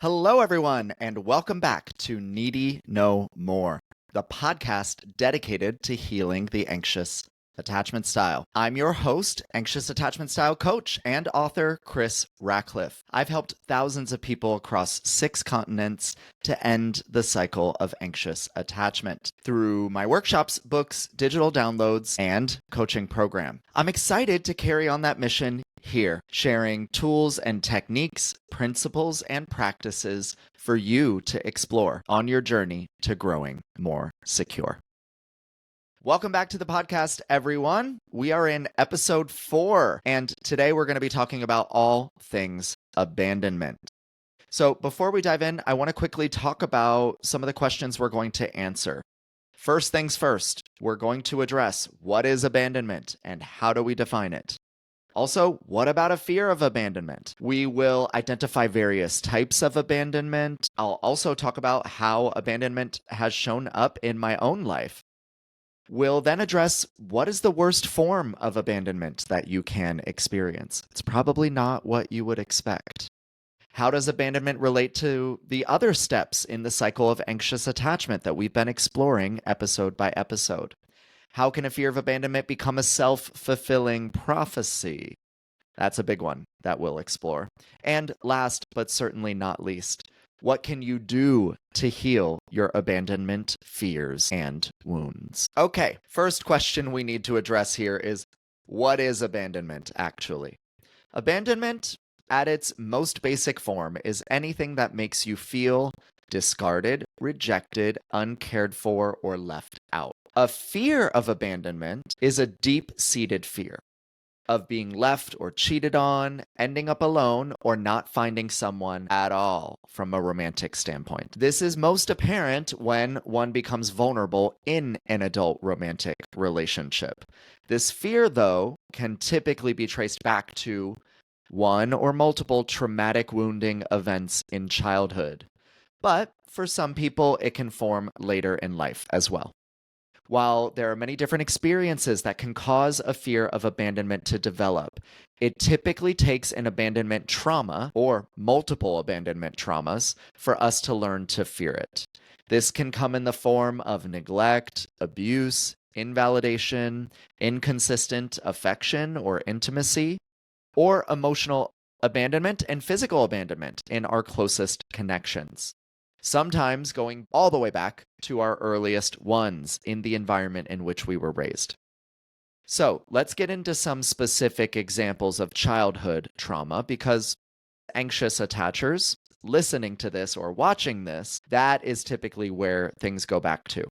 Hello, everyone, and welcome back to Needy No More, the podcast dedicated to healing the anxious attachment style. I'm your host, anxious attachment style coach and author Chris Ratcliffe. I've helped thousands of people across 6 continents to end the cycle of anxious attachment through my workshops, books, digital downloads, and coaching program. I'm excited to carry on that mission here, sharing tools and techniques, principles, and practices for you to explore on your journey to growing more secure. Welcome back to the podcast, everyone. We are in episode 4, and today we're going to be talking about all things abandonment. So before we dive in, I want to quickly talk about some of the questions we're going to answer. First things first, we're going to address what is abandonment and how do we define it. Also, what about a fear of abandonment? We will identify various types of abandonment. I'll also talk about how abandonment has shown up in my own life. We'll then address what is the worst form of abandonment that you can experience. It's probably not what you would expect. How does abandonment relate to the other steps in the cycle of anxious attachment that we've been exploring episode by episode? How can a fear of abandonment become a self-fulfilling prophecy? That's a big one that we'll explore. And last, but certainly not least, what can you do to heal your abandonment fears and wounds? Okay, first question we need to address here is, what is abandonment actually? Abandonment, at its most basic form, is anything that makes you feel discarded, rejected, uncared for, or left out. A fear of abandonment is a deep-seated fear of being left or cheated on, ending up alone, or not finding someone at all from a romantic standpoint. This is most apparent when one becomes vulnerable in an adult romantic relationship. This fear, though, can typically be traced back to one or multiple traumatic wounding events in childhood. But for some people, it can form later in life as well. While there are many different experiences that can cause a fear of abandonment to develop, it typically takes an abandonment trauma or multiple abandonment traumas for us to learn to fear it. This can come in the form of neglect, abuse, invalidation, inconsistent affection or intimacy, or emotional abandonment and physical abandonment in our closest connections. Sometimes going all the way back to our earliest ones in the environment in which we were raised. So let's get into some specific examples of childhood trauma, because anxious attachers listening to this or watching this, that is typically where things go back to.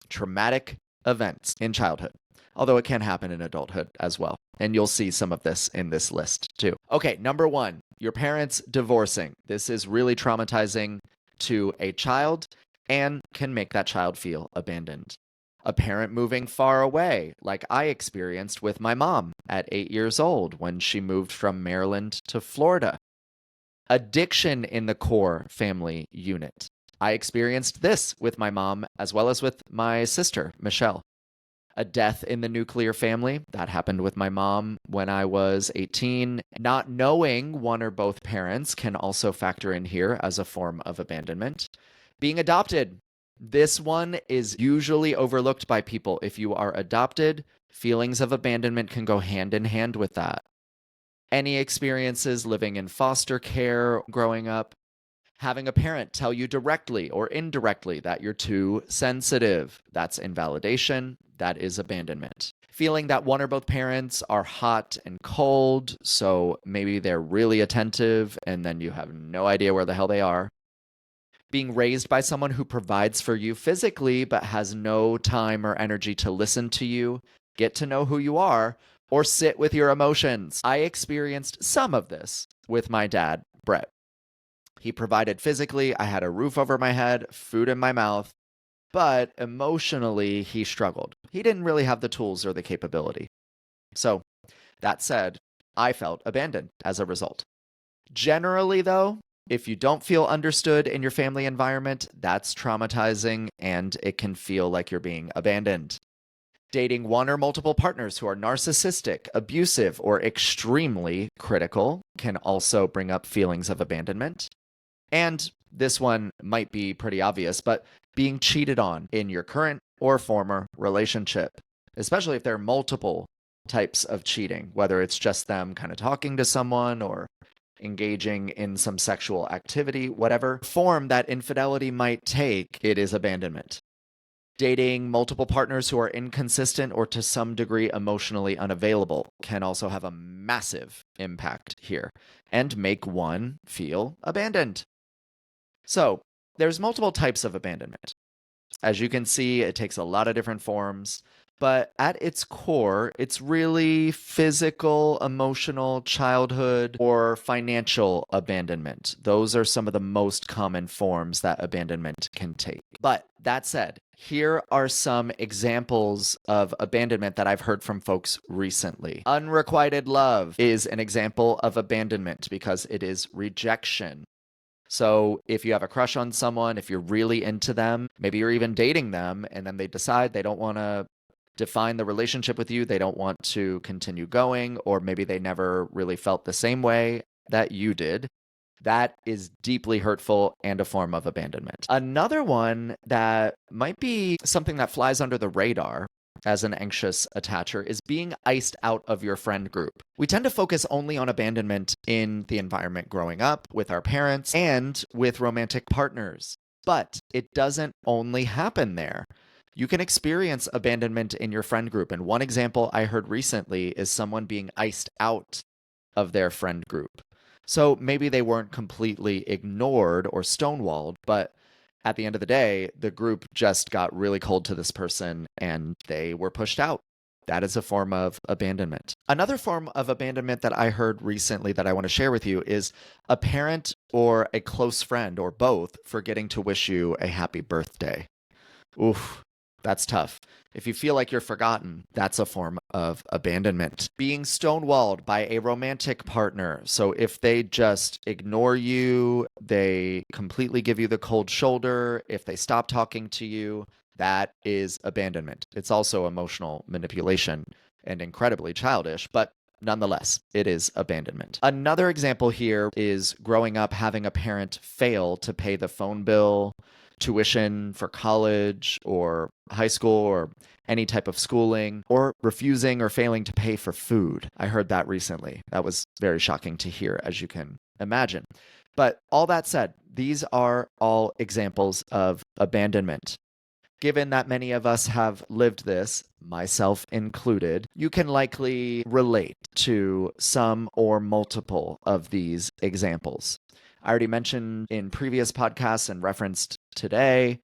Traumatic events in childhood, although it can happen in adulthood as well. And you'll see some of this in this list too. Okay, number 1, your parents divorcing. This is really traumatizing to a child and can make that child feel abandoned. A parent moving far away, like I experienced with my mom at 8 years old when she moved from Maryland to Florida. Addiction in the core family unit. I experienced this with my mom as well as with my sister, Michelle. A death in the nuclear family. That happened with my mom when I was 18. Not knowing one or both parents can also factor in here as a form of abandonment. Being adopted. This one is usually overlooked by people. If you are adopted, feelings of abandonment can go hand in hand with that. Any experiences living in foster care growing up. Having a parent tell you directly or indirectly that you're too sensitive. That's invalidation. That is abandonment. Feeling that one or both parents are hot and cold, so maybe they're really attentive and then you have no idea where the hell they are. Being raised by someone who provides for you physically but has no time or energy to listen to you, get to know who you are, or sit with your emotions. I experienced some of this with my dad, Brett. He provided physically. I had a roof over my head, food in my mouth, but emotionally, he struggled. He didn't really have the tools or the capability. So, that said, I felt abandoned as a result. Generally, though, if you don't feel understood in your family environment, that's traumatizing and it can feel like you're being abandoned. Dating one or multiple partners who are narcissistic, abusive, or extremely critical can also bring up feelings of abandonment. And this one might be pretty obvious, but being cheated on in your current or former relationship, especially if there are multiple types of cheating, whether it's just them kind of talking to someone or engaging in some sexual activity, whatever form that infidelity might take, it is abandonment. Dating multiple partners who are inconsistent or to some degree emotionally unavailable can also have a massive impact here and make one feel abandoned. So, there's multiple types of abandonment. As you can see, it takes a lot of different forms, but at its core, it's really physical, emotional, childhood, or financial abandonment. Those are some of the most common forms that abandonment can take. But that said, here are some examples of abandonment that I've heard from folks recently. Unrequited love is an example of abandonment because it is rejection. So if you have a crush on someone, if you're really into them, maybe you're even dating them, and then they decide they don't want to define the relationship with you, they don't want to continue going, or maybe they never really felt the same way that you did, that is deeply hurtful and a form of abandonment. Another one that might be something that flies under the radar as an anxious attacher is being iced out of your friend group. We tend to focus only on abandonment in the environment growing up with our parents and with romantic partners. But it doesn't only happen there. You can experience abandonment in your friend group. And one example I heard recently is someone being iced out of their friend group. So maybe they weren't completely ignored or stonewalled, but at the end of the day, the group just got really cold to this person and they were pushed out. That is a form of abandonment. Another form of abandonment that I heard recently that I want to share with you is a parent or a close friend or both forgetting to wish you a happy birthday. Oof, that's tough. If you feel like you're forgotten, that's a form of abandonment. Being stonewalled by a romantic partner. So if they just ignore you, they completely give you the cold shoulder, if they stop talking to you, that is abandonment. It's also emotional manipulation and incredibly childish, but nonetheless, it is abandonment. Another example here is growing up having a parent fail to pay the phone bill, tuition for college or high school or any type of schooling, or refusing or failing to pay for food. I heard that recently. That was very shocking to hear, as you can imagine. But all that said, these are all examples of abandonment. Given that many of us have lived this, myself included, you can likely relate to some or multiple of these examples. I already mentioned in previous podcasts and referenced today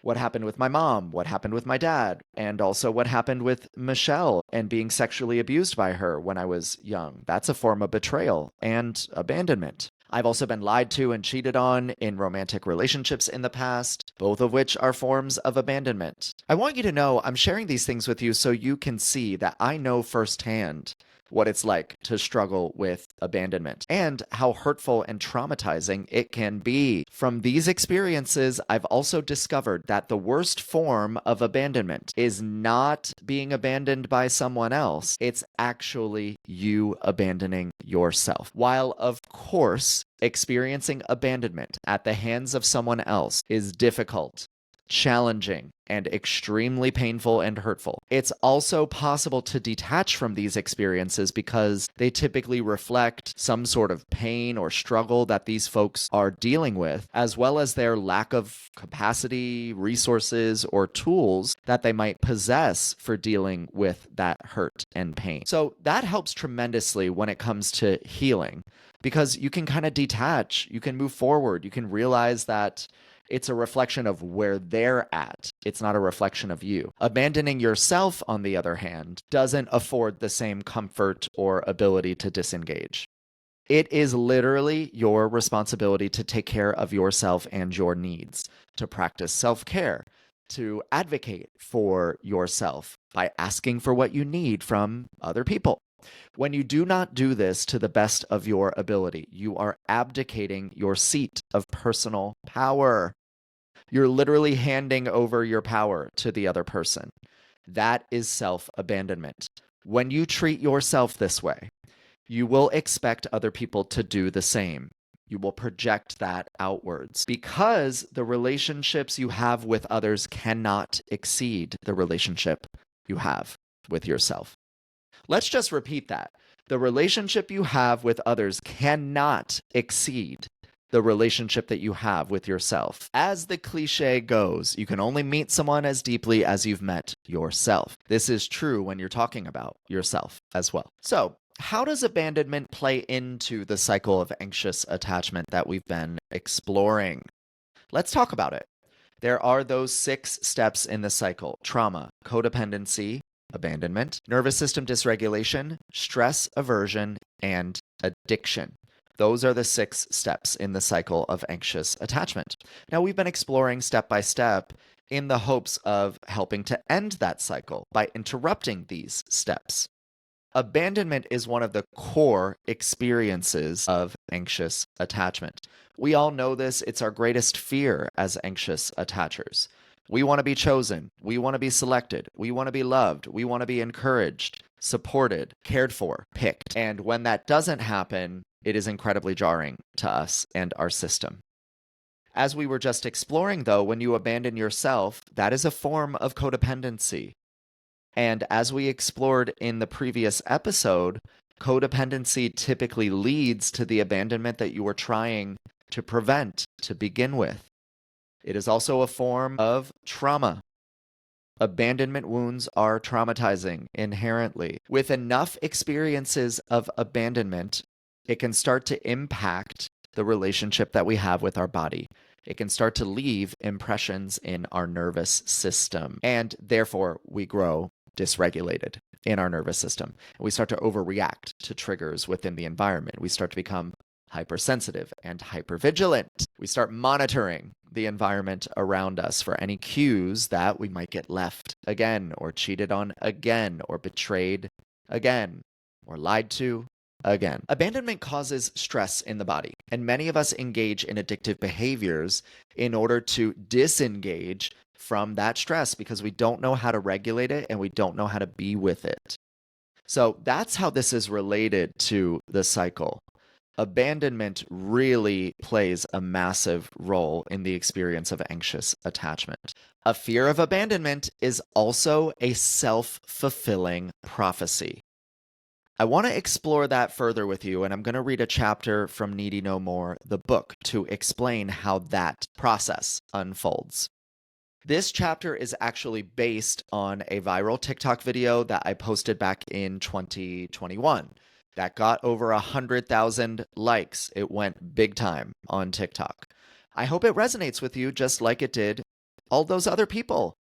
what happened with my mom, what happened with my dad, and also what happened with Michelle and being sexually abused by her when I was young. That's a form of betrayal and abandonment. I've also been lied to and cheated on in romantic relationships in the past, both of which are forms of abandonment. I want you to know I'm sharing these things with you so you can see that I know firsthand what it's like to struggle with abandonment and how hurtful and traumatizing it can be. From these experiences, I've also discovered that the worst form of abandonment is not being abandoned by someone else. It's actually you abandoning yourself. While, of course, experiencing abandonment at the hands of someone else is difficult, challenging, and extremely painful and hurtful, it's also possible to detach from these experiences because they typically reflect some sort of pain or struggle that these folks are dealing with, as well as their lack of capacity, resources, or tools that they might possess for dealing with that hurt and pain. So that helps tremendously when it comes to healing, because you can kind of detach, you can move forward, you can realize that it's a reflection of where they're at. It's not a reflection of you. Abandoning yourself, on the other hand, doesn't afford the same comfort or ability to disengage. It is literally your responsibility to take care of yourself and your needs, to practice self-care, to advocate for yourself by asking for what you need from other people. When you do not do this to the best of your ability, you are abdicating your seat of personal power. You're literally handing over your power to the other person. That is self-abandonment. When you treat yourself this way, you will expect other people to do the same. You will project that outwards because the relationships you have with others cannot exceed the relationship you have with yourself. Let's just repeat that. The relationship you have with others cannot exceed the relationship that you have with yourself. As the cliche goes, you can only meet someone as deeply as you've met yourself. This is true when you're talking about yourself as well. So, how does abandonment play into the cycle of anxious attachment that we've been exploring? Let's talk about it. There are those 6 steps in the cycle: trauma, codependency, abandonment, nervous system dysregulation, stress aversion, and addiction. Those are the 6 steps in the cycle of anxious attachment. Now, we've been exploring step by step in the hopes of helping to end that cycle by interrupting these steps. Abandonment is one of the core experiences of anxious attachment. We all know this. It's our greatest fear as anxious attachers. We want to be chosen. We want to be selected. We want to be loved. We want to be encouraged, supported, cared for, picked. And when that doesn't happen, it is incredibly jarring to us and our system. As we were just exploring, though, when you abandon yourself, that is a form of codependency. And as we explored in the previous episode, codependency typically leads to the abandonment that you were trying to prevent to begin with. It is also a form of trauma. Abandonment wounds are traumatizing inherently. With enough experiences of abandonment, it can start to impact the relationship that we have with our body. It can start to leave impressions in our nervous system, and therefore we grow dysregulated in our nervous system. We start to overreact to triggers within the environment. We start to become hypersensitive and hypervigilant. We start monitoring the environment around us for any cues that we might get left again, or cheated on again, or betrayed again, or lied to again. Abandonment causes stress in the body, and many of us engage in addictive behaviors in order to disengage from that stress because we don't know how to regulate it and we don't know how to be with it. So that's how this is related to the cycle. Abandonment really plays a massive role in the experience of anxious attachment. A fear of abandonment is also a self-fulfilling prophecy. I want to explore that further with you, and I'm going to read a chapter from Needy No More, the book, to explain how that process unfolds. This chapter is actually based on a viral TikTok video that I posted back in 2021 that got over 100,000 likes. It went big time on TikTok. I hope it resonates with you just like it did all those other people.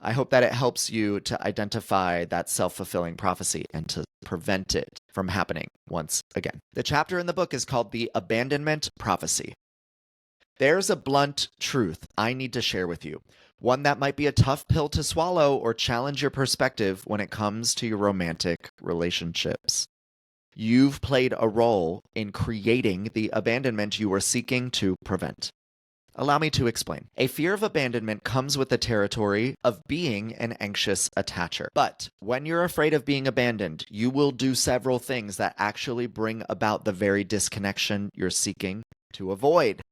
I hope that it helps you to identify that self-fulfilling prophecy and to prevent it from happening once again. The chapter in the book is called The Abandonment Prophecy. There's a blunt truth I need to share with you, one that might be a tough pill to swallow or challenge your perspective when it comes to your romantic relationships. You've played a role in creating the abandonment you were seeking to prevent. Allow me to explain. A fear of abandonment comes with the territory of being an anxious attacher. But when you're afraid of being abandoned, you will do several things that actually bring about the very disconnection you're seeking to avoid.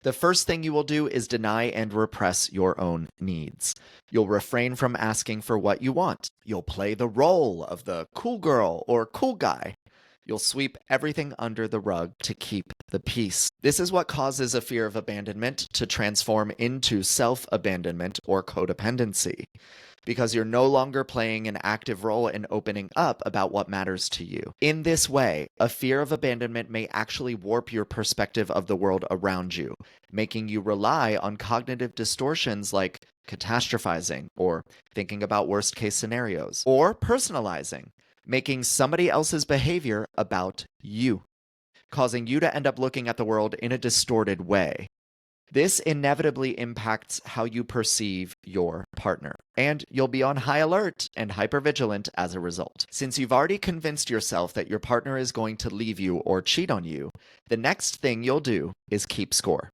The first thing you will do is deny and repress your own needs. You'll refrain from asking for what you want. You'll play the role of the cool girl or cool guy. You'll sweep everything under the rug to keep the peace. This is what causes a fear of abandonment to transform into self-abandonment or codependency, because you're no longer playing an active role in opening up about what matters to you. In this way, a fear of abandonment may actually warp your perspective of the world around you, making you rely on cognitive distortions like catastrophizing or thinking about worst-case scenarios, or personalizing, making somebody else's behavior about you, causing you to end up looking at the world in a distorted way. This inevitably impacts how you perceive your partner, and you'll be on high alert and hypervigilant as a result. Since you've already convinced yourself that your partner is going to leave you or cheat on you, the next thing you'll do is keep score.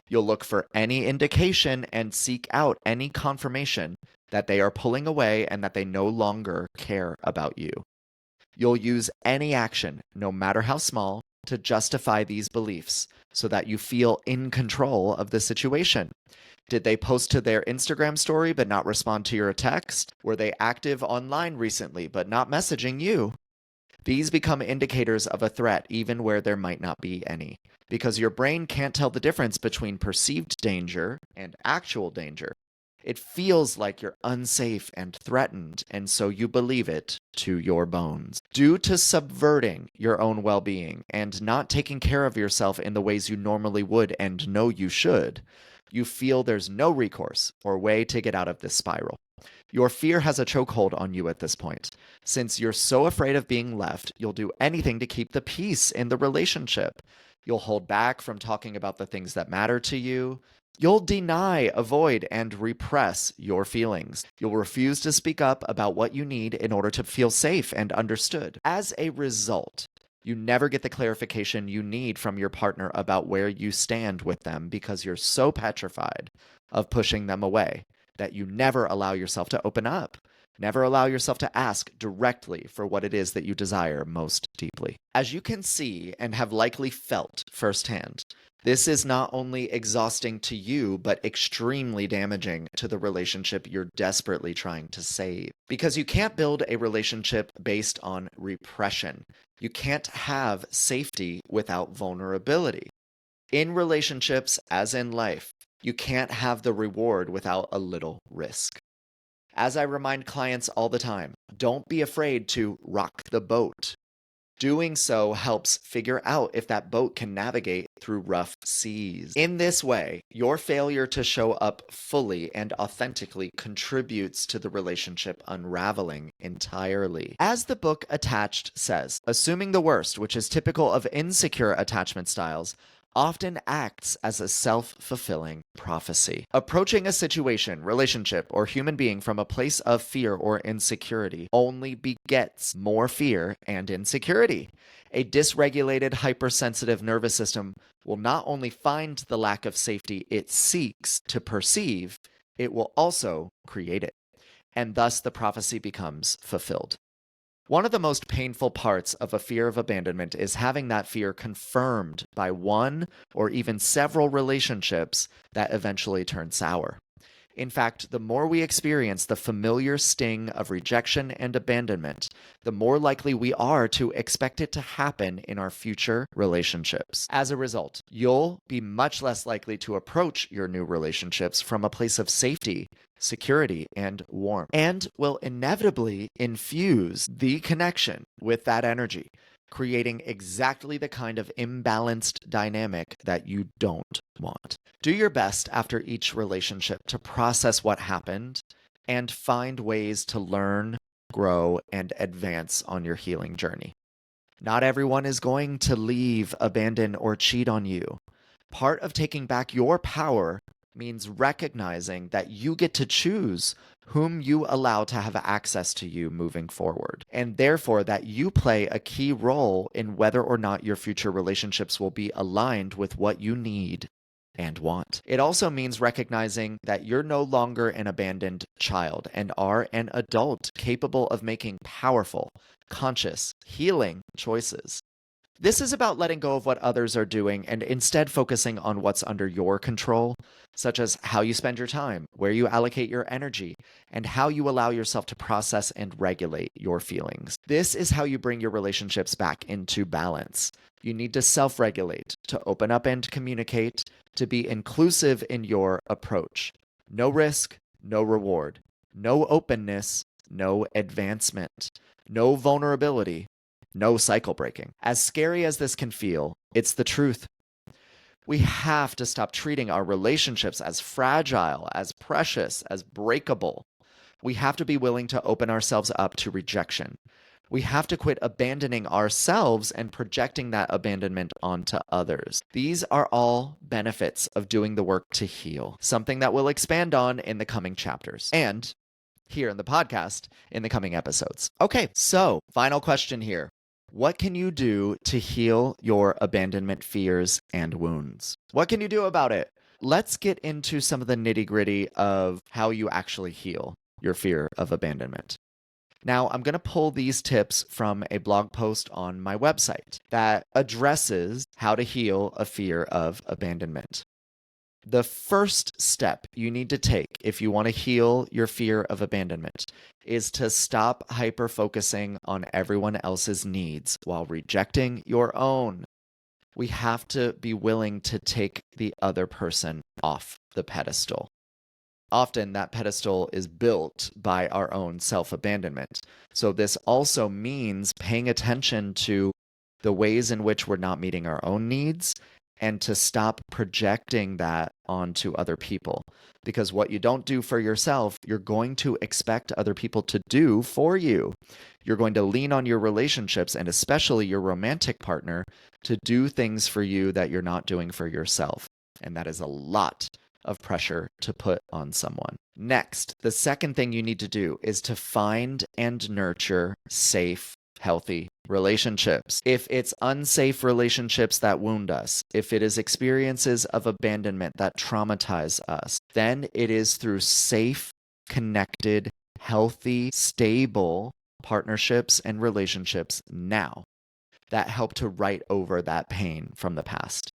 You'll look for any indication and seek out any confirmation that they are pulling away and that they no longer care about you. You'll use any action, no matter how small, to justify these beliefs, so that you feel in control of the situation? Did they post to their Instagram story but not respond to your text? Were they active online recently but not messaging you? These become indicators of a threat even where there might not be any, because your brain can't tell the difference between perceived danger and actual danger. It feels like you're unsafe and threatened, and so you believe it to your bones. Due to subverting your own well-being and not taking care of yourself in the ways you normally would and know you should, you feel there's no recourse or way to get out of this spiral. Your fear has a chokehold on you at this point. Since you're so afraid of being left, you'll do anything to keep the peace in the relationship. You'll hold back from talking about the things that matter to you. You'll deny, avoid, and repress your feelings. You'll refuse to speak up about what you need in order to feel safe and understood. As a result, you never get the clarification you need from your partner about where you stand with them because you're so petrified of pushing them away that you never allow yourself to open up. Never allow yourself to ask directly for what it is that you desire most deeply. As you can see and have likely felt firsthand, this is not only exhausting to you, but extremely damaging to the relationship you're desperately trying to save. Because you can't build a relationship based on repression. You can't have safety without vulnerability. In relationships, as in life, you can't have the reward without a little risk. As I remind clients all the time, don't be afraid to rock the boat. Doing so helps figure out if that boat can navigate through rough seas. In this way, your failure to show up fully and authentically contributes to the relationship unraveling entirely. As the book attached says, assuming the worst, which is typical of insecure attachment styles, often acts as a self-fulfilling prophecy. Approaching a situation, relationship, or human being from a place of fear or insecurity only begets more fear and insecurity. A dysregulated, hypersensitive nervous system will not only find the lack of safety it seeks to perceive, it will also create it. And thus the prophecy becomes fulfilled. One of the most painful parts of a fear of abandonment is having that fear confirmed by one or even several relationships that eventually turn sour. In fact, the more we experience the familiar sting of rejection and abandonment, the more likely we are to expect it to happen in our future relationships. As a result, you'll be much less likely to approach your new relationships from a place of safety, security, and warmth, and will inevitably infuse the connection with that energy, creating exactly the kind of imbalanced dynamic that you don't want. Do your best after each relationship to process what happened and find ways to learn, grow, and advance on your healing journey. Not everyone is going to leave, abandon, or cheat on you. Part of taking back your power means recognizing that you get to choose whom you allow to have access to you moving forward, and therefore that you play a key role in whether or not your future relationships will be aligned with what you need and want. It also means recognizing that you're no longer an abandoned child and are an adult capable of making powerful, conscious, healing choices. This is about letting go of what others are doing and instead focusing on what's under your control, such as how you spend your time, where you allocate your energy, and how you allow yourself to process and regulate your feelings. This is how you bring your relationships back into balance. You need to self-regulate, to open up and communicate, to be inclusive in your approach. No risk, no reward. No openness, no advancement. No vulnerability, no cycle breaking. As scary as this can feel, it's the truth. We have to stop treating our relationships as fragile, as precious, as breakable. We have to be willing to open ourselves up to rejection. We have to quit abandoning ourselves and projecting that abandonment onto others. These are all benefits of doing the work to heal, something that we'll expand on in the coming chapters and here in the podcast in the coming episodes. Okay, so final question here. What can you do to heal your abandonment fears and wounds? What can you do about it? Let's get into some of the nitty-gritty of how you actually heal your fear of abandonment. Now, I'm going to pull these tips from a blog post on my website that addresses how to heal a fear of abandonment. The first step you need to take if you want to heal your fear of abandonment is to stop hyper-focusing on everyone else's needs while rejecting your own. We have to be willing to take the other person off the pedestal. Often that pedestal is built by our own self-abandonment. So this also means paying attention to the ways in which we're not meeting our own needs and to stop projecting that onto other people. Because what you don't do for yourself, you're going to expect other people to do for you. You're going to lean on your relationships and especially your romantic partner to do things for you that you're not doing for yourself. And that is a lot of pressure to put on someone. Next, the second thing you need to do is to find and nurture safe, healthy relationships. If it's unsafe relationships that wound us, if it is experiences of abandonment that traumatize us, then it is through safe, connected, healthy, stable partnerships and relationships now that help to write over that pain from the past.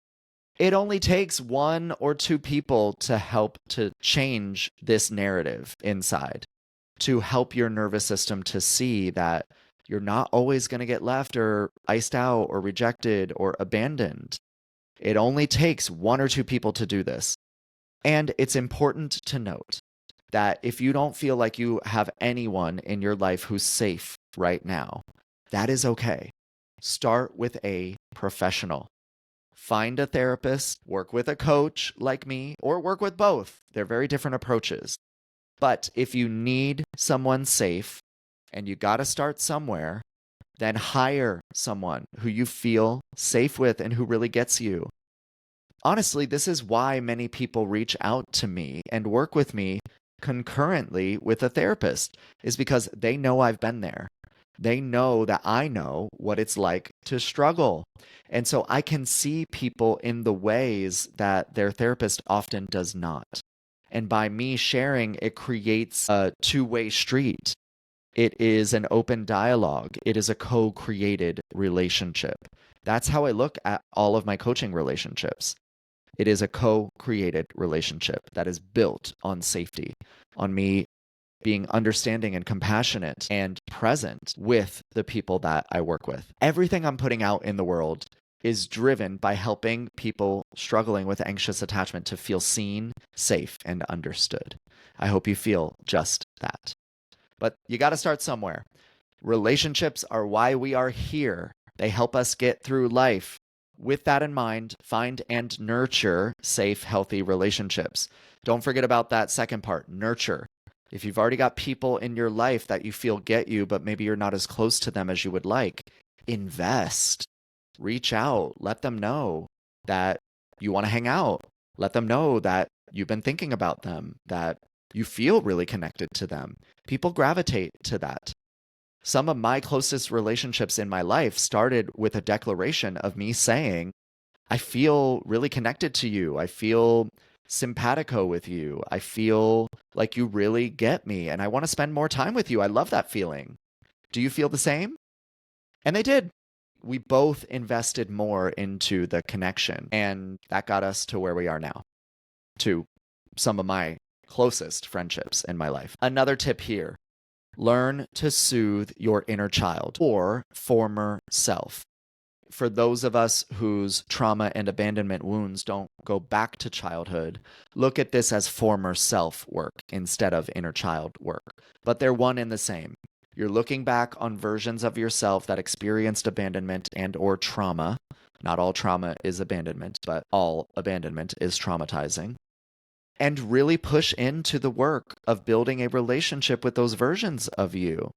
It only takes one or two people to help to change this narrative inside, to help your nervous system to see that you're not always going to get left or iced out or rejected or abandoned. It only takes one or two people to do this. And it's important to note that if you don't feel like you have anyone in your life who's safe right now, that is okay. Start with a professional. Find a therapist, work with a coach like me, or work with both. They're very different approaches. But if you need someone safe and you got to start somewhere, then hire someone who you feel safe with and who really gets you. Honestly, this is why many people reach out to me and work with me concurrently with a therapist, is because they know I've been there. They know that I know what it's like to struggle. And so I can see people in the ways that their therapist often does not. And by me sharing, it creates a two-way street. It is an open dialogue. It is a co-created relationship. That's how I look at all of my coaching relationships. It is a co-created relationship that is built on safety, on me being understanding and compassionate and present with the people that I work with. Everything I'm putting out in the world is driven by helping people struggling with anxious attachment to feel seen, safe, and understood. I hope you feel just that. But you got to start somewhere. Relationships are why we are here. They help us get through life. With that in mind, find and nurture safe, healthy relationships. Don't forget about that second part, nurture. If you've already got people in your life that you feel get you, but maybe you're not as close to them as you would like, invest. Reach out. Let them know that you want to hang out. Let them know that you've been thinking about them, that you feel really connected to them. People gravitate to that. Some of my closest relationships in my life started with a declaration of me saying, I feel really connected to you. I feel simpatico with you. I feel like you really get me and I want to spend more time with you. I love that feeling. Do you feel the same? And they did. We both invested more into the connection, and that got us to where we are now, to some of my closest friendships in my life. Another tip here, learn to soothe your inner child or former self. For those of us whose trauma and abandonment wounds don't go back to childhood, look at this as former self work instead of inner child work. But they're one and the same. You're looking back on versions of yourself that experienced abandonment and or trauma. Not all trauma is abandonment, but all abandonment is traumatizing. And really push into the work of building a relationship with those versions of you.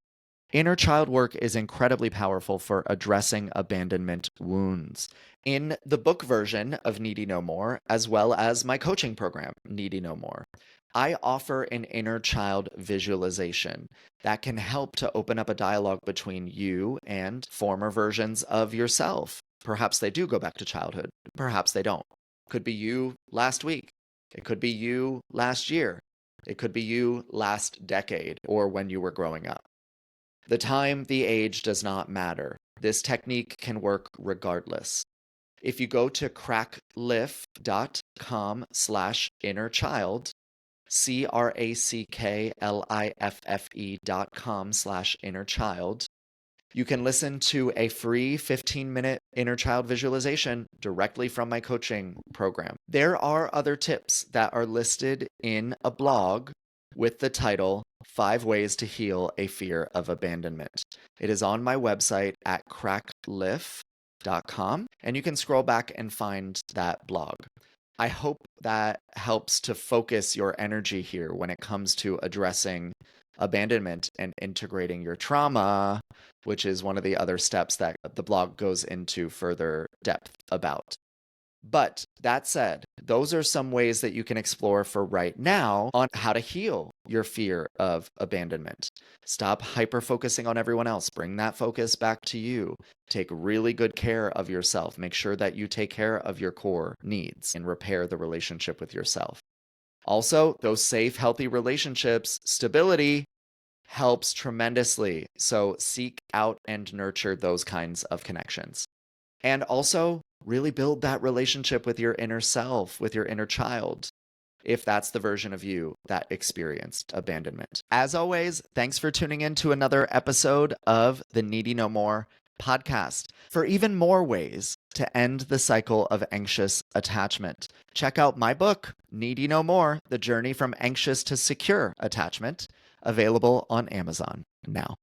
Inner child work is incredibly powerful for addressing abandonment wounds. In the book version of Needy No More, as well as my coaching program, Needy No More, I offer an inner child visualization that can help to open up a dialogue between you and former versions of yourself. Perhaps they do go back to childhood. Perhaps they don't. Could be you last week. It could be you last year. It could be you last decade or when you were growing up. The time, the age does not matter. This technique can work regardless. If you go to crackliff.com/innerchild, crackliff.com/innerchild, you can listen to a free 15-minute inner child visualization directly from my coaching program. There are other tips that are listed in a blog with the title 5 Ways to Heal a Fear of Abandonment. It is on my website at crackliff.com, and you can scroll back and find that blog. I hope that helps to focus your energy here when it comes to addressing abandonment and integrating your trauma, which is one of the other steps that the blog goes into further depth about. But that said, those are some ways that you can explore for right now on how to heal your fear of abandonment. Stop hyper-focusing on everyone else. Bring that focus back to you. Take really good care of yourself. Make sure that you take care of your core needs and repair the relationship with yourself. Also, those safe, healthy relationships, stability helps tremendously. So seek out and nurture those kinds of connections. And also, really build that relationship with your inner self, with your inner child, if that's the version of you that experienced abandonment. As always, thanks for tuning in to another episode of the Needy No More podcast. For even more ways to end the cycle of anxious attachment, check out my book, Needy No More, The Journey from Anxious to Secure Attachment, available on Amazon now.